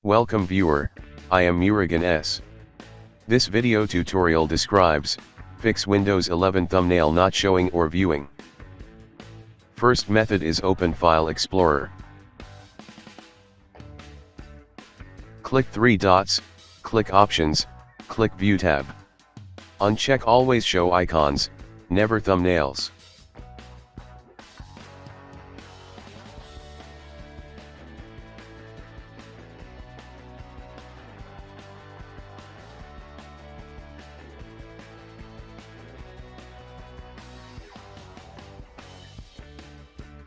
Welcome viewer, I am Murugan S. This video tutorial describes, fix Windows 11 thumbnail not showing or viewing. First method is Open File Explorer. Click three dots, click Options, click View tab. Uncheck Always Show Icons, Never Thumbnails.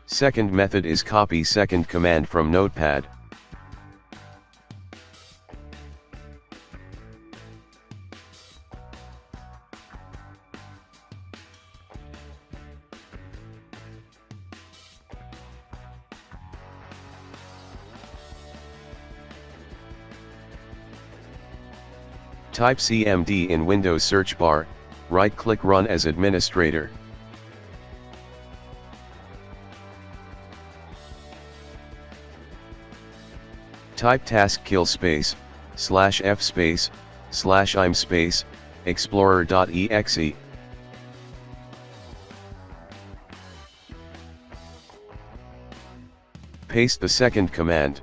Second method is copy second command from Notepad. Type CMD in Windows search bar, right-click Run as administrator. Type task kill space, /f space, /im space, explorer.exe. Paste the second command.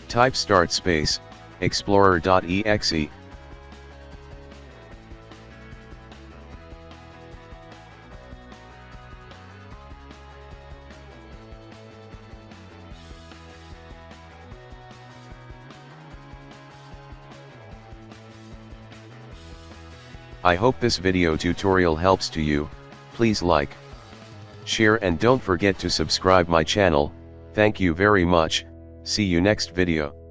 Type start space, explorer.exe. I hope this video tutorial helps to you. Please like, share and don't forget to subscribe my channel. Thank you very much. See you next video.